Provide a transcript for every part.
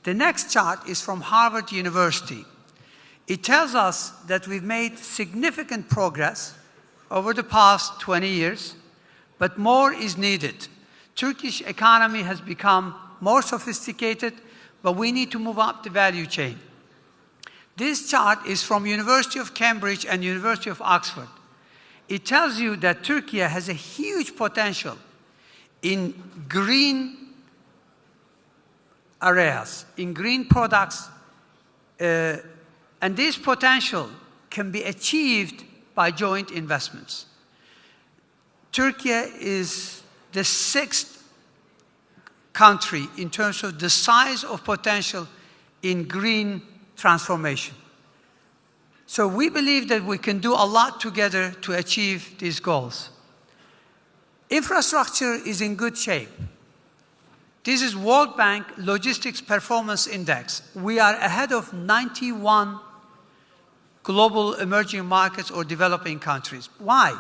The next chart is from Harvard University. It tells us that we've made significant progress over the past 20 years, but more is needed. Turkish economy has become more sophisticated, but we need to move up the value chain. This chart is from University of Cambridge and University of Oxford. It tells you that Turkey has a huge potential in green areas, in green products, and this potential can be achieved by joint investments. Turkey is the 6th country in terms of the size of potential in green transformation. So we believe that we can do a lot together to achieve these goals. Infrastructure is in good shape. This is World Bank Logistics Performance Index. We are ahead of 91 global emerging markets or developing countries. Why?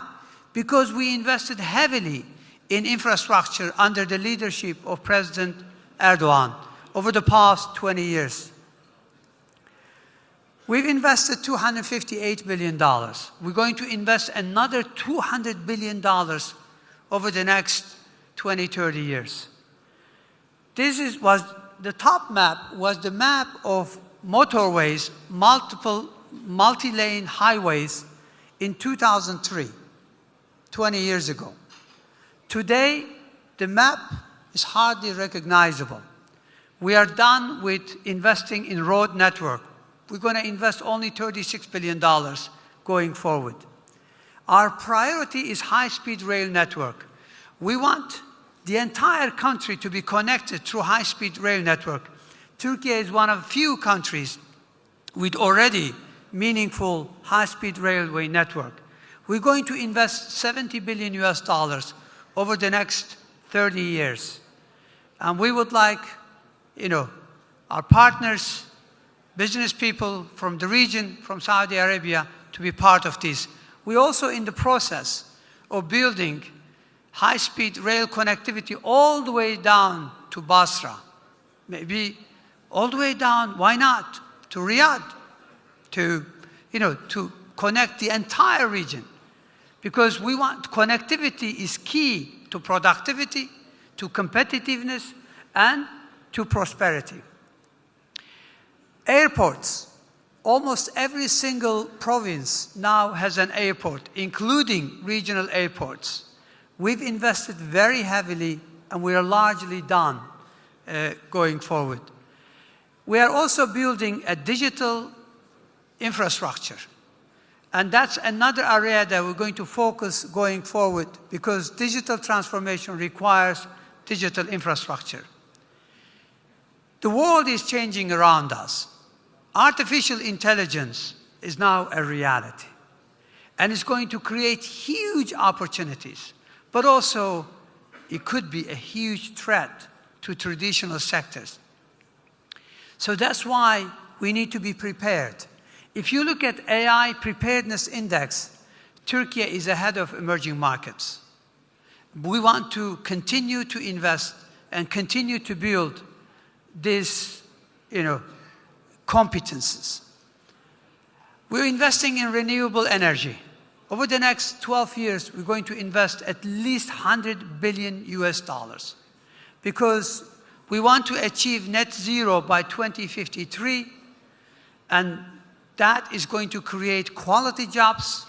Because we invested heavily in infrastructure under the leadership of President Erdogan over the past 20 years. We've invested $258 billion. We're going to invest another $200 billion over the next 20, 30 years. The top map was the map of motorways, multi-lane highways in 2003, 20 years ago. Today, the map is hardly recognizable. We are done with investing in road network. We're going to invest only $36 billion going forward. Our priority is high-speed rail network. We want the entire country to be connected through high-speed rail network. Turkey is one of few countries with already meaningful high-speed railway network. We're going to invest $70 billion over the next 30 years. And we would like, our partners, business people from the region, from Saudi Arabia, to be part of this. We're also in the process of building high-speed rail connectivity all the way down to Basra. Maybe all the way down, why not, to Riyadh, to connect the entire region. Because we want connectivity is key to productivity, to competitiveness, and to prosperity. Airports. Almost every single province now has an airport, including regional airports. We've invested very heavily, and we are largely done going forward. We are also building a digital infrastructure. And that's another area that we're going to focus going forward, because digital transformation requires digital infrastructure. The world is changing around us. Artificial intelligence is now a reality. And it's going to create huge opportunities. But also, it could be a huge threat to traditional sectors. So that's why we need to be prepared. If you look at AI Preparedness Index, Turkey is ahead of emerging markets. We want to continue to invest and continue to build these, competences. We're investing in renewable energy. Over the next 12 years, we're going to invest at least $100 billion because we want to achieve net zero by 2053, and that is going to create quality jobs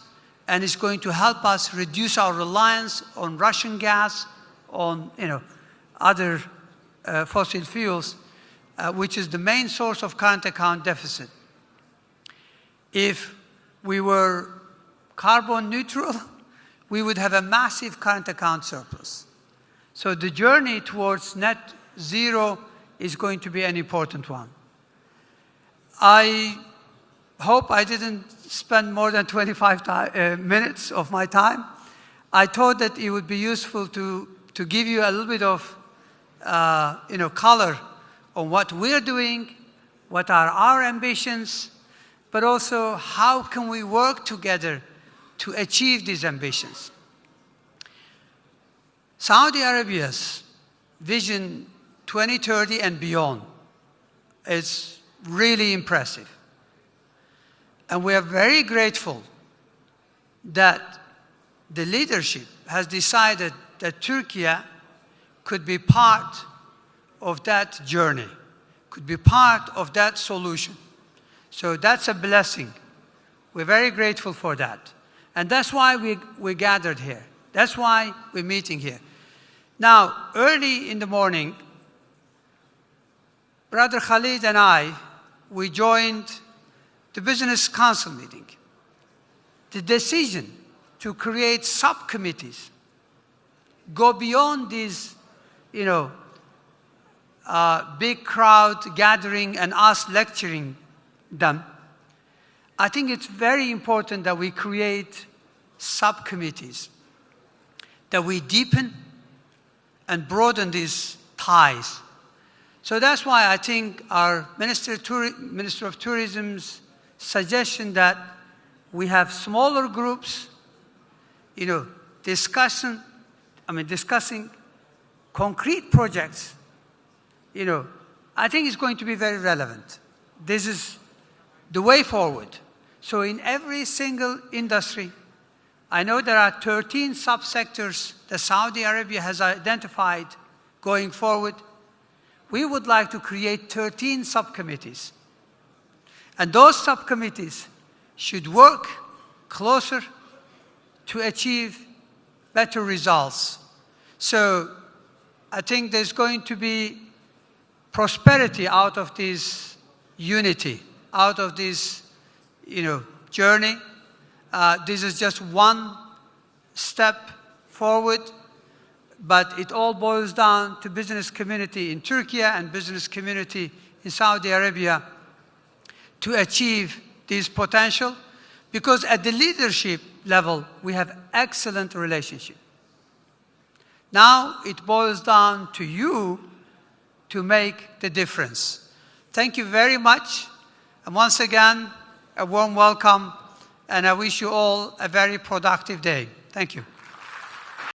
and is going to help us reduce our reliance on Russian gas, on other fossil fuels, which is the main source of current account deficit. If we were carbon neutral, we would have a massive current account surplus. So the journey towards net zero is going to be an important one. I hope I didn't spend more than 25 minutes of my time. I thought that it would be useful to give you a little bit of color on what we're doing, what are our ambitions, but also how can we work together to achieve these ambitions. Saudi Arabia's Vision 2030 and beyond is really impressive. And we are very grateful that the leadership has decided that Turkey could be part of that journey, could be part of that solution. So that's a blessing. We're very grateful for that. And that's why we gathered here. That's why we're meeting here. Now, early in the morning, Brother Khalid and I, we joined the Business Council meeting. The decision to create subcommittees go beyond these, big crowd gathering and us lecturing them. I think it's very important that we create subcommittees, that we deepen and broaden these ties. So that's why I think our Minister of Tourism's suggestion that we have smaller groups, discussing concrete projects, I think it's going to be very relevant. This is the way forward. So in every single industry, I know there are 13 subsectors that Saudi Arabia has identified going forward. We would like to create 13 subcommittees. And those subcommittees should work closer to achieve better results. So I think there's going to be prosperity out of this unity, out of this, journey. This is just one step forward, but it all boils down to business community in Turkey and business community in Saudi Arabia to achieve this potential, because at the leadership level, we have excellent relationship. Now it boils down to you to make the difference. Thank you very much. And once again, a warm welcome, and I wish you all a very productive day. Thank you.